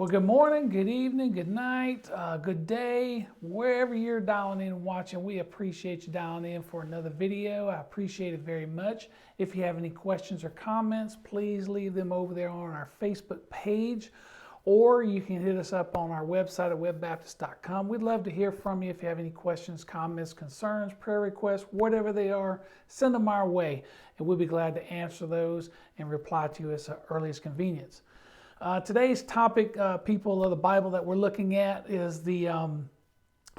Well, good morning, good evening, good night, good day, wherever you're dialing in and watching. We appreciate you dialing in for another video. I appreciate it very much. If you have any questions or comments, please leave them over there on our Facebook page, or you can hit us up on our website at webbaptist.com. We'd love to hear from you. If you have any questions, comments, concerns, prayer requests, whatever they are, send them our way, and we'll be glad to answer those and reply to you as early as convenience. Today's topic, people of the Bible, that we're looking at is the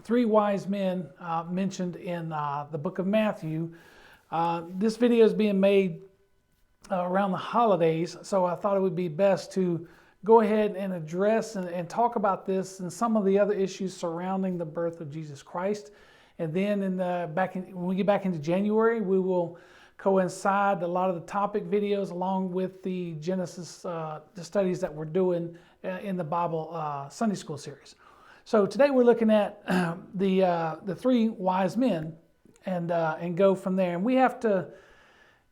three wise men mentioned in the book of Matthew. This video is being made around the holidays, so I thought it would be best to go ahead and address and talk about this and some of the other issues surrounding the birth of Jesus Christ. And then when we get back into January, we will coincide a lot of the topic videos along with the Genesis the studies that we're doing in the Bible Sunday School series. So today we're looking at the three wise men and go from there. And we have to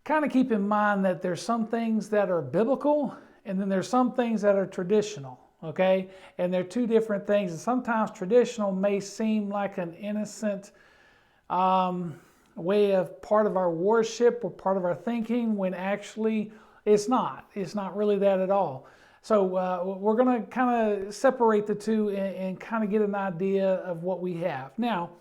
kind of keep in mind that there's some things that are biblical and then there's some things that are traditional, okay? And they're two different things. And sometimes traditional may seem like an innocent way of part of our worship or part of our thinking, when actually it's not. It's not really that at all. So we're going to kind of separate the two and kind of get an idea of what we have. Now,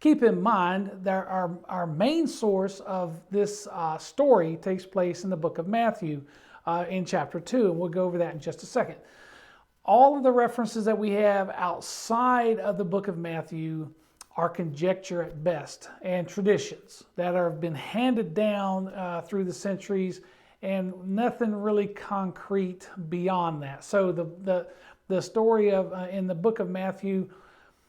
keep in mind that our main source of this story takes place in the book of Matthew in chapter 2, and we'll go over that in just a second. All of the references that we have outside of the book of Matthew are conjecture at best and traditions that have been handed down through the centuries, and nothing really concrete beyond that. So the story of in the book of Matthew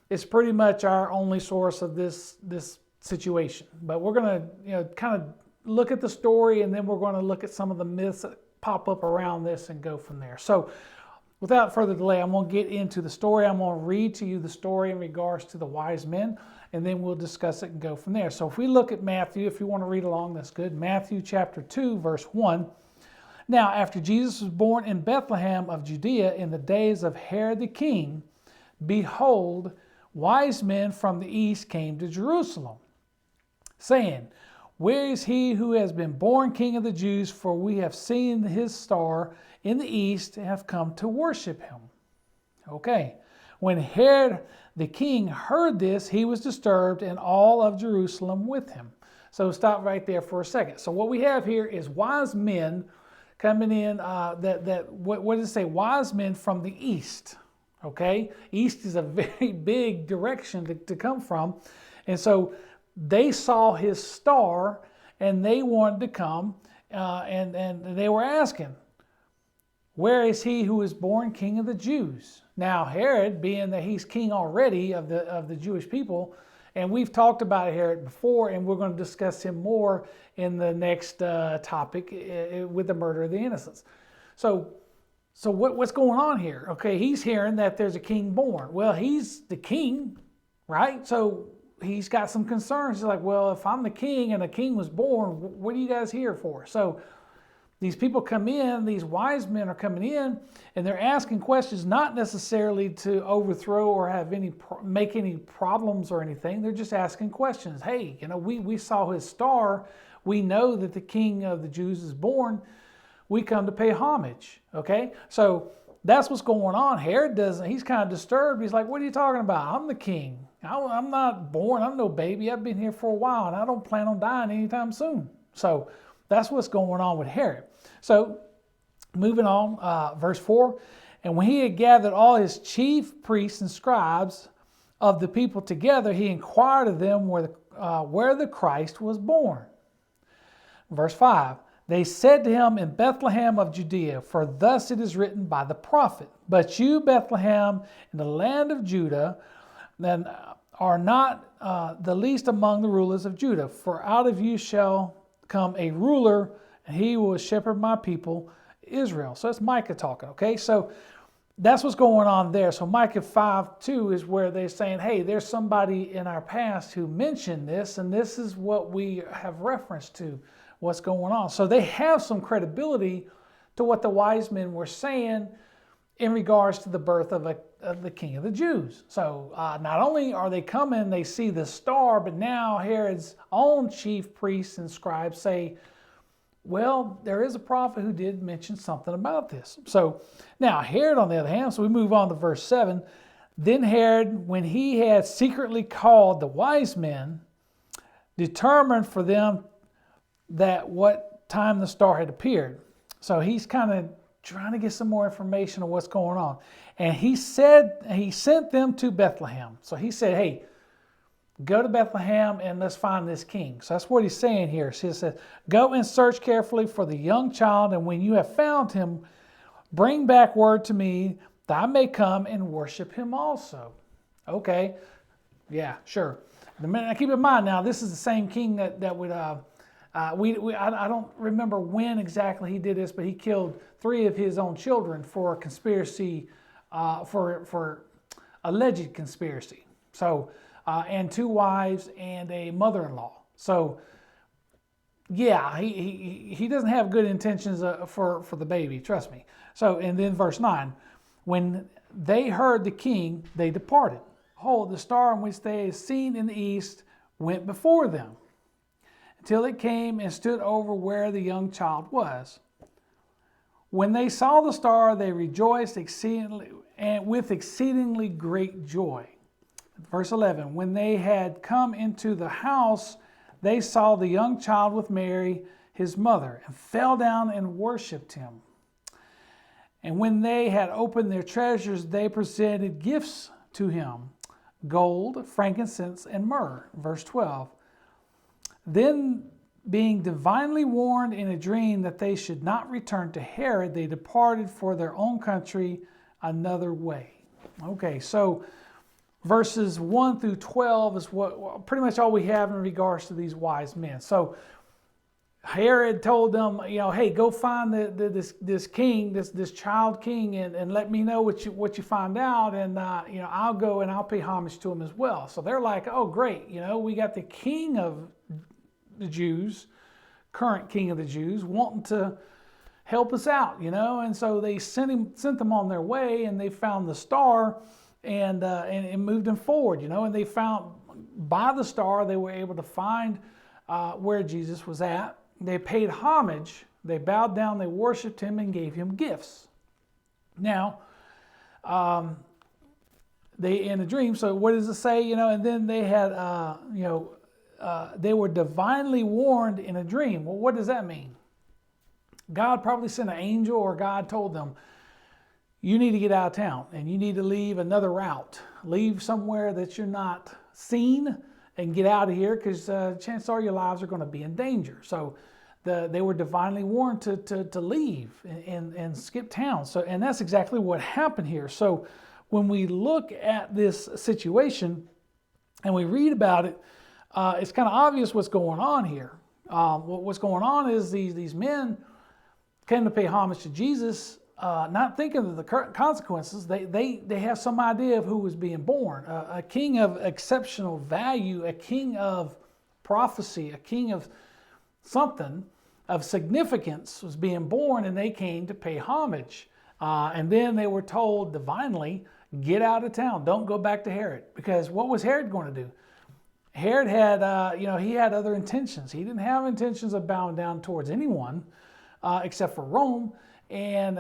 is pretty much our only source of this situation. But we're going to kind of look at the story, and then we're going to look at some of the myths that pop up around this and go from there. So without further delay, I'm going to get into the story. I'm going to read to you the story in regards to the wise men, and then we'll discuss it and go from there. So if we look at Matthew, if you want to read along, that's good. Matthew chapter 2, verse 1. Now, after Jesus was born in Bethlehem of Judea in the days of Herod the king, behold, wise men from the east came to Jerusalem, saying, Where is he who has been born King of the Jews? For we have seen his star in the east and have come to worship him. Okay. When Herod the king heard this, he was disturbed, and all of Jerusalem with him. So stop right there for a second. So what we have here is wise men coming in. What does it say? Wise men from the east. Okay. East is a very big direction to come from. And so they saw his star and they wanted to come and they were asking, Where is he who is born King of the Jews? Now Herod, being that he's king already of the Jewish people, and we've talked about Herod before, and we're going to discuss him more in the next topic with the murder of the innocents. So what's going on here? Okay, he's hearing that there's a king born. Well, he's the king, right? So he's got some concerns. He's like, well, if I'm the king and a king was born, what are you guys here for? So these people come in, these wise men are coming in, and they're asking questions, not necessarily to overthrow or have make any problems or anything. They're just asking questions. Hey, we saw his star. We know that the king of the Jews is born. We come to pay homage. Okay, so that's what's going on. Herod doesn't. He's kind of disturbed. He's like, what are you talking about? I'm the king. I'm not born. I'm no baby. I've been here for a while, and I don't plan on dying anytime soon. So that's what's going on with Herod. So moving on, verse 4. And when he had gathered all his chief priests and scribes of the people together, he inquired of them where the Christ was born. Verse 5. They said to him, In Bethlehem of Judea, for thus it is written by the prophet. But you, Bethlehem, in the land of Judah, then are not the least among the rulers of Judah. For out of you shall come a ruler, and he will shepherd my people Israel. So that's Micah talking, okay? So that's what's going on there. So Micah 5:2 is where they're saying, hey, there's somebody in our past who mentioned this, and this is what we have reference to, what's going on. So they have some credibility to what the wise men were saying, in regards to the birth of the King of the Jews. So not only are they coming, they see the star, but now Herod's own chief priests and scribes say, well, there is a prophet who did mention something about this. So now Herod, on the other hand, so we move on to verse 7. Then Herod, when he had secretly called the wise men, determined for them that what time the star had appeared. So he's kind of trying to get some more information on what's going on. And he sent them to Bethlehem. So he said, hey, go to Bethlehem and let's find this king. So that's what he's saying here. So he says, go and search carefully for the young child, and when you have found him, bring back word to me that I may come and worship him also. Okay, yeah, sure. Keep in mind now, this is the same king that would, I don't remember when exactly he did this, but he killed 3 of his own children for a conspiracy, for alleged conspiracy. So, and 2 wives and a mother-in-law. So, yeah, he doesn't have good intentions for the baby, trust me. So, and then verse 9, when they heard the king, they departed. Behold, the star in which they had seen in the east went before them, until it came and stood over where the young child was. When they saw the star, they rejoiced exceedingly, and with exceedingly great joy. Verse 11, when they had come into the house, they saw the young child with Mary, his mother, and fell down and worshipped him. And when they had opened their treasures, they presented gifts to him, gold, frankincense, and myrrh. Verse 12, then being divinely warned in a dream that they should not return to Herod, they departed for their own country another way. Okay, so verses 1 through 12 is what pretty much all we have in regards to these wise men. So Herod told them, hey, go find this king, this child king, and let me know what you find out, and I'll go and I'll pay homage to him as well. So they're like, oh great, we got the king of the Jews, current king of the Jews, wanting to help us out, and so they sent them on their way, and they found the star, and moved them forward, and they found by the star they were able to find where Jesus was at. They paid homage, they bowed down, they worshiped him, and gave him gifts. Now, they in a dream. So what does it say? And then they had, they were divinely warned in a dream. Well, what does that mean? God probably sent an angel, or God told them, you need to get out of town and you need to leave another route. Leave somewhere that you're not seen and get out of here, because chances are your lives are going to be in danger. So they were divinely warned to leave and skip town. So, and that's exactly what happened here. So when we look at this situation and we read about it, it's kind of obvious what's going on here. What's going on is these men came to pay homage to Jesus, not thinking of the consequences. They have some idea of who was being born, a king of exceptional value, a king of prophecy, a king of something of significance was being born, and they came to pay homage. And then they were told divinely, get out of town, don't go back to Herod. Because what was Herod going to do? Herod had, he had other intentions. He didn't have intentions of bowing down towards anyone except for Rome. And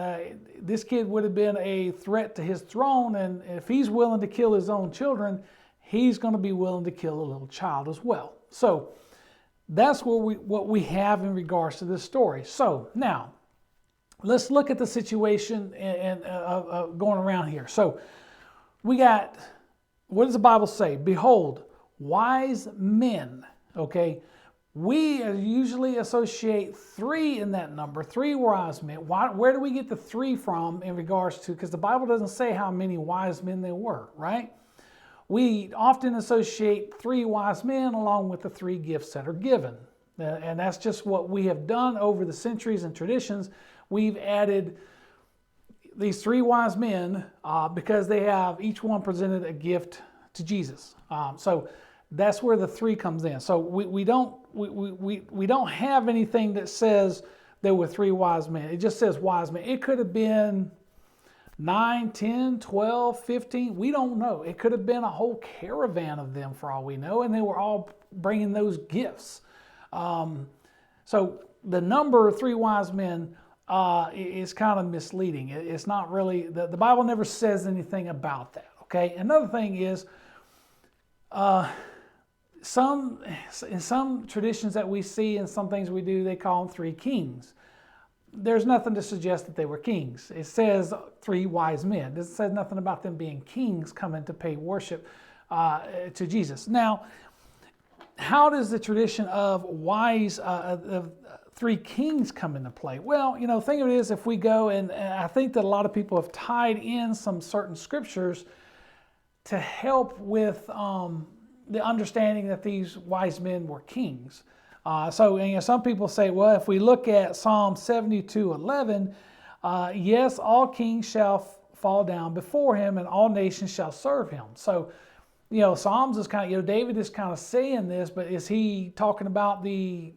this kid would have been a threat to his throne. And if he's willing to kill his own children, he's going to be willing to kill a little child as well. So that's what we have in regards to this story. So now, let's look at the situation and going around here. So we got, what does the Bible say? Behold, wise men, okay? We usually associate 3 in that number, 3 wise men. Where do we get the 3 from in regards to, because the Bible doesn't say how many wise men there were, right? We often associate 3 wise men along with the 3 gifts that are given. And that's just what we have done over the centuries and traditions. We've added these 3 wise men because they have each one presented a gift to Jesus. So that's where the 3 comes in. So we don't have anything that says there were 3 wise men. It just says wise men. It could have been 9, 10, 12, 15. We don't know. It could have been a whole caravan of them for all we know, and they were all bringing those gifts. So the number 3 wise men is kind of misleading. It's not really, the Bible never says anything about that. Okay. Another thing is, in some traditions that we see and some things we do, they call them 3 kings. There's nothing to suggest that they were kings. It says 3 wise men. It says nothing about them being kings coming to pay worship to Jesus. Now, how does the tradition of 3 kings come into play? Well, think of it as if we go, and I think that a lot of people have tied in some certain scriptures to help with the understanding that these wise men were kings. So some people say, well, if we look at Psalm 72:11, yes, all kings shall fall down before him, and all nations shall serve him. So, Psalms is kind of, David is kind of saying this, but is he talking about the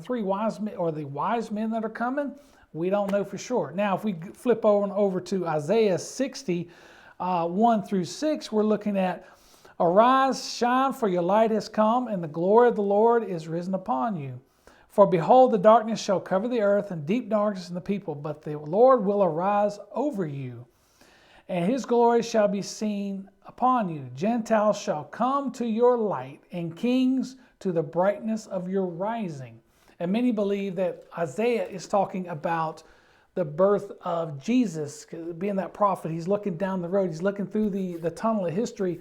3 wise men or the wise men that are coming? We don't know for sure. Now, if we flip over to Isaiah 60, 1 through 6, we're looking at, arise, shine, for your light has come, and the glory of the Lord is risen upon you. For behold, the darkness shall cover the earth, and deep darkness in the people, but the Lord will arise over you, and his glory shall be seen upon you. Gentiles shall come to your light, and kings to the brightness of your rising. And many believe that Isaiah is talking about the birth of Jesus. Being that prophet, he's looking down the road, he's looking through the tunnel of history,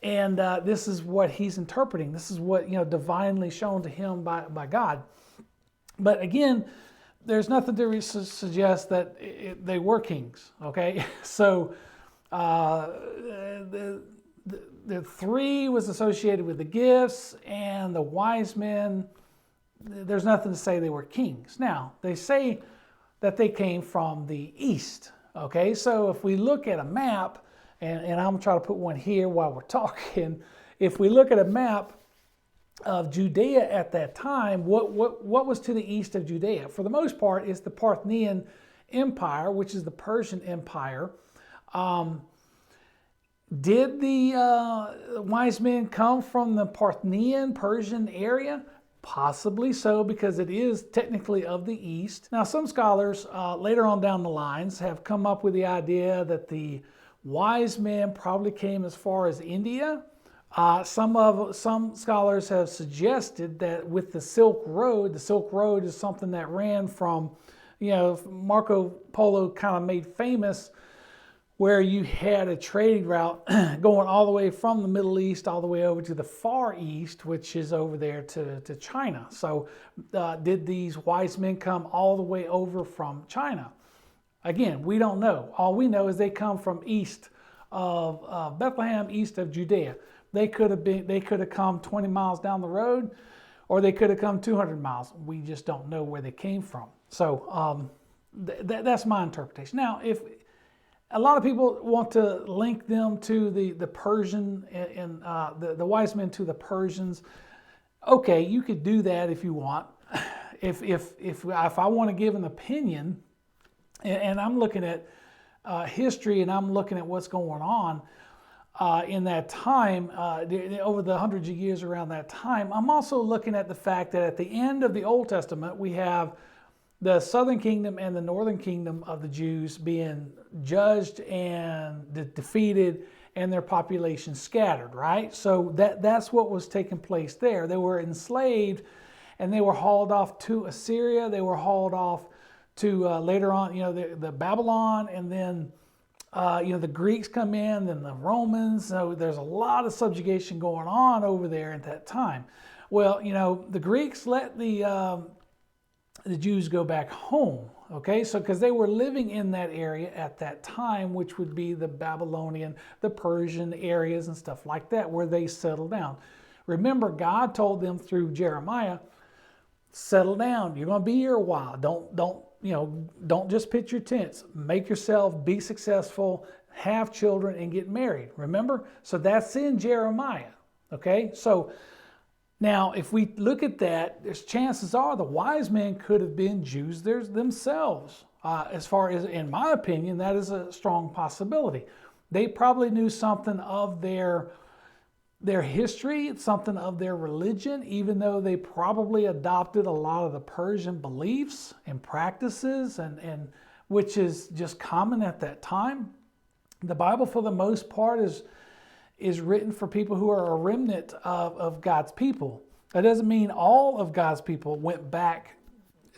and this is what he's interpreting. This is what, divinely shown to him by God. But again, there's nothing to suggest that they were kings, okay? So the 3 was associated with the gifts, and the wise men, there's nothing to say they were kings. Now, they say that they came from the east, okay? So if we look at a map, and I'm going to try to put one here while we're talking. If we look at a map of Judea at that time, what was to the east of Judea? For the most part, it's the Parthian Empire, which is the Persian Empire. Did the wise men come from the Parthian, Persian area? Possibly so, because it is technically of the east. Now, some scholars later on down the lines have come up with the idea that the wise men probably came as far as India. Some scholars have suggested that with the Silk Road is something that ran from, Marco Polo kind of made famous, where you had a trading route going all the way from the Middle East all the way over to the Far East, which is over there to China. So did these wise men come all the way over from China? Again, we don't know. All we know is they come from east of Bethlehem, east of Judea. They could have come 20 miles down the road, or they could have come 200 miles. We just don't know where they came from. So that's my interpretation. Now, if a lot of people want to link them to the Persian and the wise men to the Persians, okay, you could do that if you want. If I want to give an opinion, and I'm looking at history, and I'm looking at what's going on in that time, over the hundreds of years around that time, I'm also looking at the fact that at the end of the Old Testament, we have the southern kingdom and the northern kingdom of the Jews being judged and defeated, and their population scattered, right? So that's what was taking place there. They were enslaved, and they were hauled off to Assyria. They were hauled off to later on, the Babylon, and then the Greeks come in, then the Romans. So there's a lot of subjugation going on over there at that time. Well, the Greeks let the Jews go back home, okay? So because they were living in that area at that time, which would be the Babylonian, the Persian areas and stuff like that, where they settled down. Remember, God told them through Jeremiah, settle down. You're going to be here a while. Don't just pitch your tents. Make yourself, be successful, have children, and get married. Remember? So that's in Jeremiah. Okay? So now, if we look at that, there's chances are the wise men could have been Jews themselves. As far as, in my opinion, that is a strong possibility. They probably knew something of their history, something of their religion, even though they probably adopted a lot of the Persian beliefs and practices, and which is just common at that time. The Bible, for the most part, is written for people who are a remnant of God's people. That doesn't mean all of God's people went back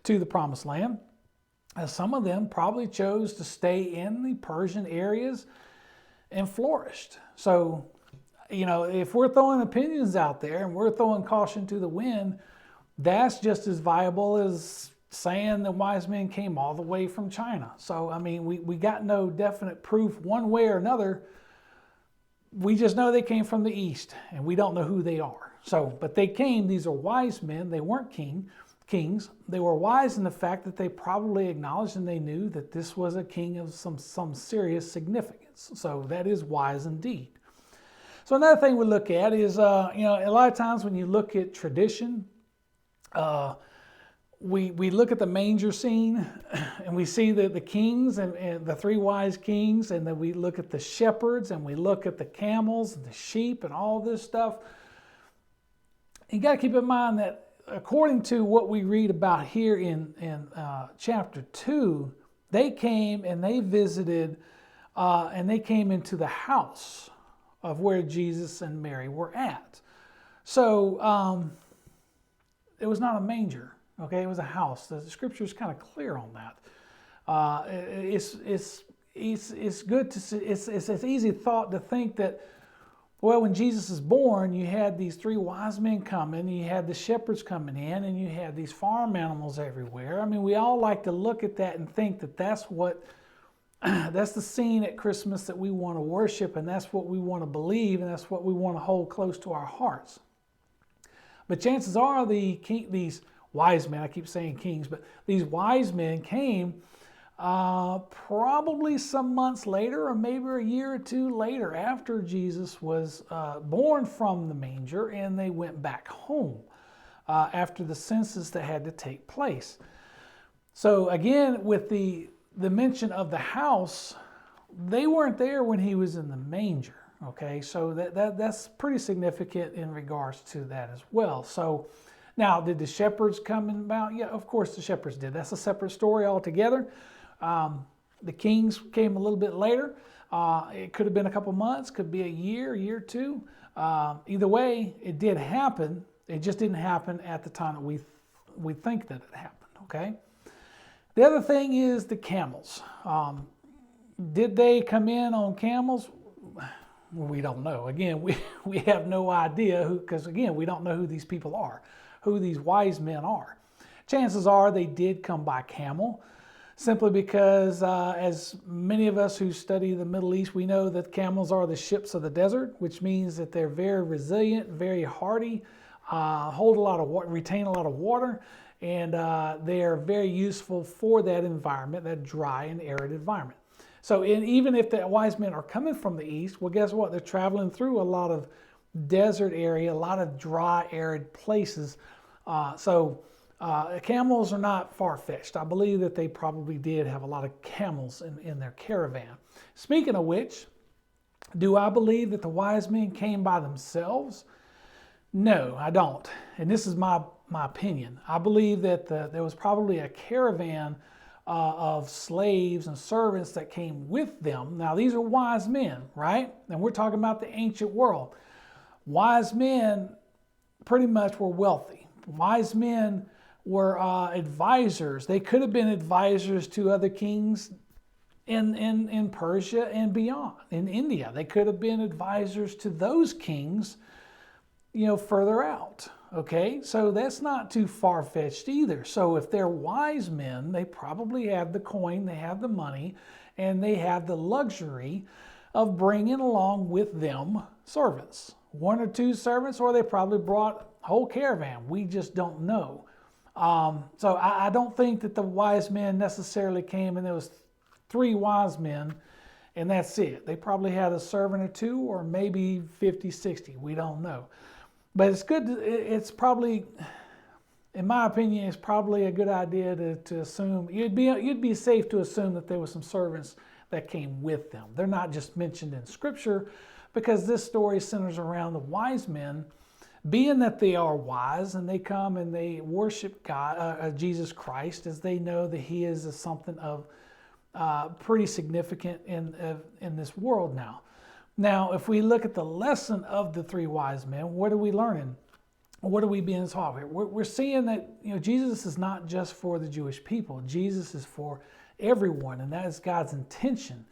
to the Promised Land. Some of them probably chose to stay in the Persian areas and flourished. So, if we're throwing opinions out there and we're throwing caution to the wind, that's just as viable as saying the wise men came all the way from China. So, we got no definite proof one way or another. We just know they came from the east, and we don't know who they are. So, but they came. These are wise men. They weren't kings. They were wise in the fact that they probably acknowledged and they knew that this was a king of some serious significance. So that is wise indeed. So another thing we look at is, a lot of times when you look at tradition, we look at the manger scene and we see the kings and the three wise kings, and then we look at the shepherds and we look at the camels and the sheep and all this stuff. You got to keep in mind that according to what we read about here in chapter 2, they came and they visited and they came into the house of where Jesus and Mary were at. So it was not a manger, okay? It was a house. The scripture is kind of clear on that. It's good to see. It's an easy thought to think that, well, when Jesus is born, you had these three wise men coming, you had the shepherds coming in, and you had these farm animals everywhere. We all like to look at that and think that that's the scene at Christmas that we want to worship, and that's what we want to believe, and that's what we want to hold close to our hearts. But chances are these wise men, I keep saying kings, but these wise men came probably some months later, or maybe a year or two later, after Jesus was born from the manger, and they went back home after the census that had to take place. So again, with the mention of the house, they weren't there when he was in the manger. Okay, so that's pretty significant in regards to that as well. So now, did the shepherds come about? Yeah, of course the shepherds did. That's a separate story altogether. The kings came a little bit later. It could have been a couple months, could be a year or two. Either way, it did happen. It just didn't happen at the time that we think that it happened, okay? The other thing is the camels. Did they come in on camels? We don't know. Again, we have no idea because again, we don't know who these people are, who these wise men are. Chances are they did come by camel, simply because as many of us who study the Middle East, we know that camels are the ships of the desert, which means that they're very resilient, very hardy, hold a lot of water, retain a lot of water, and they are very useful for that environment, that dry and arid environment. So even if the wise men are coming from the east, well, guess what? They're traveling through a lot of desert area, a lot of dry, arid places. Camels are not far-fetched. I believe that they probably did have a lot of camels in their caravan. Speaking of which, do I believe that the wise men came by themselves? No, I don't. And this is my opinion. I believe that there was probably a caravan of slaves and servants that came with them. Now, these are wise men, right? And we're talking about the ancient world. Wise men pretty much were wealthy. Wise men were advisors. They could have been advisors to other kings in Persia and beyond. In India, they could have been advisors to those kings, further out. Okay, so that's not too far-fetched either. So if they're wise men, they probably have the coin, they have the money, and they have the luxury of bringing along with them servants. One or two servants, or they probably brought a whole caravan. We just don't know. So I don't think that the wise men necessarily came and there was three wise men and that's it. They probably had a servant or two, or maybe 50, 60. We don't know. But it's good. It's probably, in my opinion, it's probably a good idea to assume, you'd be safe to assume that there were some servants that came with them. They're not just mentioned in Scripture, because this story centers around the wise men, being that they are wise and they come and they worship God, Jesus Christ, as they know that He is something of pretty significant in this world now. Now, if we look at the lesson of the three wise men, what are we learning? What are we being taught here? We're seeing that Jesus is not just for the Jewish people. Jesus is for everyone, and that is God's intention.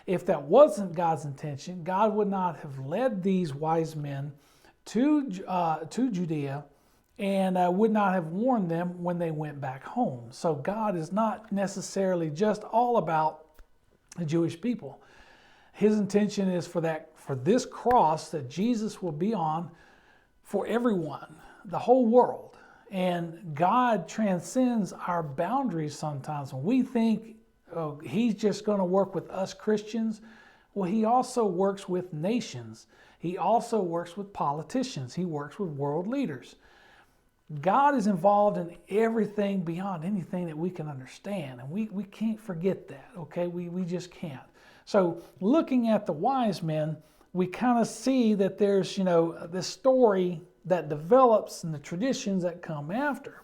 If that wasn't God's intention, God would not have led these wise men to Judea and would not have warned them when they went back home. So God is not necessarily just all about the Jewish people. His intention is for this cross that Jesus will be on for everyone, the whole world. And God transcends our boundaries sometimes. When we think, oh, He's just going to work with us Christians, well, He also works with nations. He also works with politicians. He works with world leaders. God is involved in everything beyond anything that we can understand. And we can't forget that, okay? We just can't. So looking at the wise men, we kind of see that there's, this story that develops and the traditions that come after.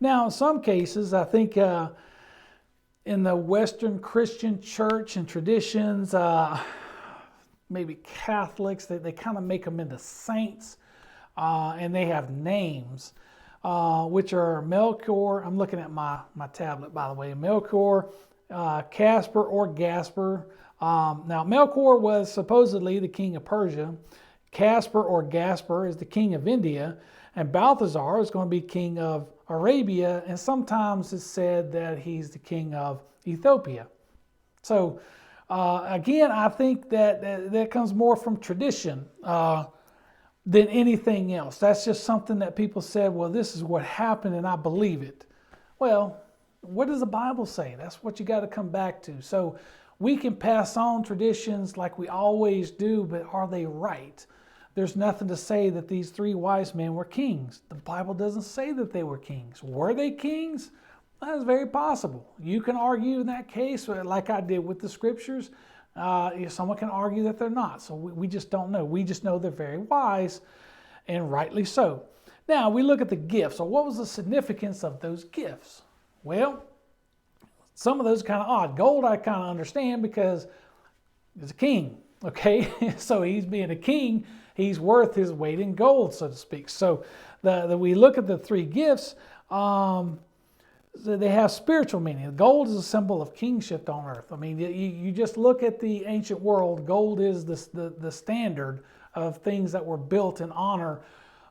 Now, in some cases, I think in the Western Christian church and traditions, maybe Catholics, they kind of make them into saints, and they have names, which are Melchior. I'm looking at my tablet, by the way. Melchior, Casper, or Gasper. Now, Melchior was supposedly the king of Persia. Casper or Gasper is the king of India. And Balthazar is going to be king of Arabia. And sometimes it's said that he's the king of Ethiopia. So, again, I think that comes more from tradition than anything else. That's just something that people said, well, this is what happened and I believe it. Well, what does the Bible say? That's what you got to come back to. So we can pass on traditions like we always do, but are they right? There's nothing to say that these three wise men were kings. The Bible doesn't say that they were kings. Were they kings? That is very possible. You can argue in that case, like I did with the Scriptures. Someone can argue that they're not. So we just don't know. We just know they're very wise, and rightly so. Now, we look at the gifts. So what was the significance of those gifts? Well, some of those are kind of odd. Gold I kind of understand because he's a king, okay? So he's being a king, he's worth his weight in gold, so to speak. So we look at the three gifts, so they have spiritual meaning. Gold is a symbol of kingship on earth. I mean, you just look at the ancient world, gold is the standard of things that were built in honor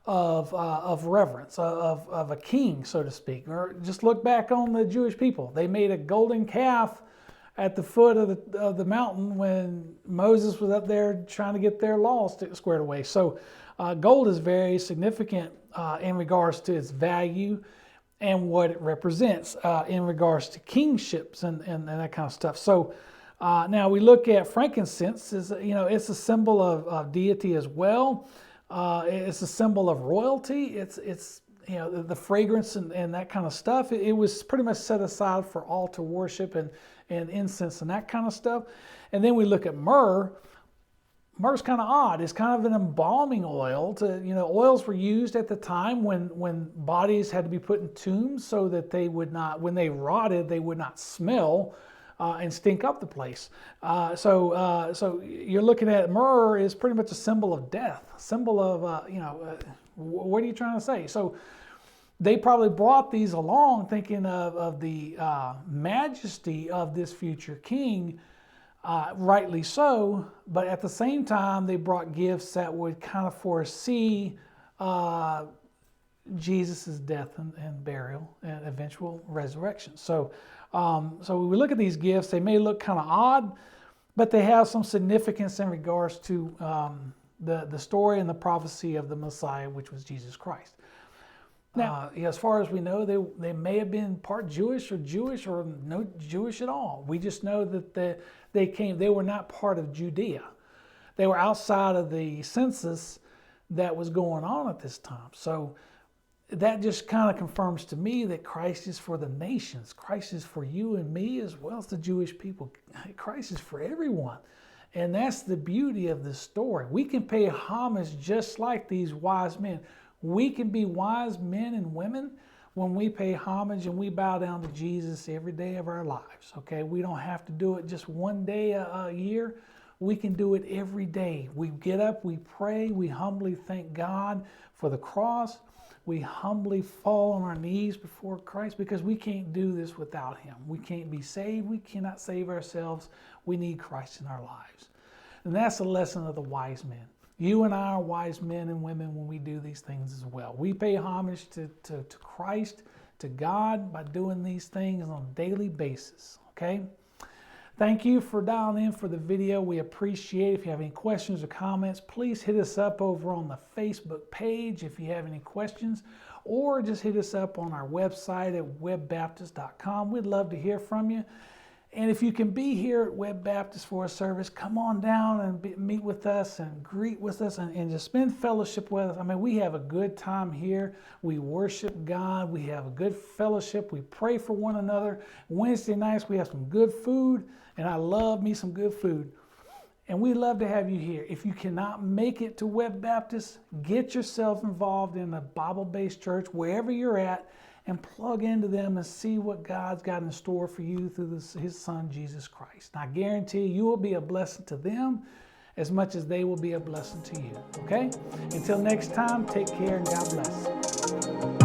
of reverence, of a king, so to speak. Or just look back on the Jewish people. They made a golden calf at the foot of the mountain when Moses was up there trying to get their laws squared away. So gold is very significant in regards to its value and what it represents in regards to kingships and that kind of stuff. So now we look at frankincense. It's a symbol of deity as well. It's a symbol of royalty. It's the fragrance and that kind of stuff. It was pretty much set aside for altar worship and incense and that kind of stuff. And then we look at myrrh. Myrrh's kind of odd. It's kind of an embalming oil. Oils were used at the time when bodies had to be put in tombs so that they would not, when they rotted, they would not smell and stink up the place. So you're looking at myrrh is pretty much a symbol of death, symbol of, what are you trying to say? So they probably brought these along thinking of the majesty of this future king, rightly so, but at the same time, they brought gifts that would kind of foresee Jesus' death and burial and eventual resurrection. So when we look at these gifts, they may look kind of odd, but they have some significance in regards to the story and the prophecy of the Messiah, which was Jesus Christ. Now, as far as we know, they may have been part Jewish or no Jewish at all. We just know that they were not part of Judea. They were outside of the census that was going on at this time. So that just kind of confirms to me that Christ is for the nations. Christ is for you and me as well as the Jewish people. Christ is for everyone. And that's the beauty of this story. We can pay homage just like these wise men. We can be wise men and women when we pay homage and we bow down to Jesus every day of our lives. Okay, we don't have to do it just one day a year. We can do it every day. We get up, we pray, we humbly thank God for the cross. We humbly fall on our knees before Christ because we can't do this without Him. We can't be saved. We cannot save ourselves. We need Christ in our lives. And that's the lesson of the wise men. You and I are wise men and women when we do these things as well. We pay homage to Christ, to God, by doing these things on a daily basis. Okay? Thank you for dialing in for the video. We appreciate it. If you have any questions or comments, please hit us up over on the Facebook page if you have any questions, or just hit us up on our website at webbaptist.com. We'd love to hear from you. And if you can be here at Webb Baptist for a service, come on down and meet with us and greet with us and just spend fellowship with us. I mean, we have a good time here. We worship God. We have a good fellowship. We pray for one another. Wednesday nights, we have some good food, and I love me some good food. And we love to have you here. If you cannot make it to Webb Baptist, get yourself involved in a Bible-based church wherever you're at, and plug into them and see what God's got in store for you through His Son, Jesus Christ. And I guarantee you will be a blessing to them as much as they will be a blessing to you. Okay? Until next time, take care and God bless.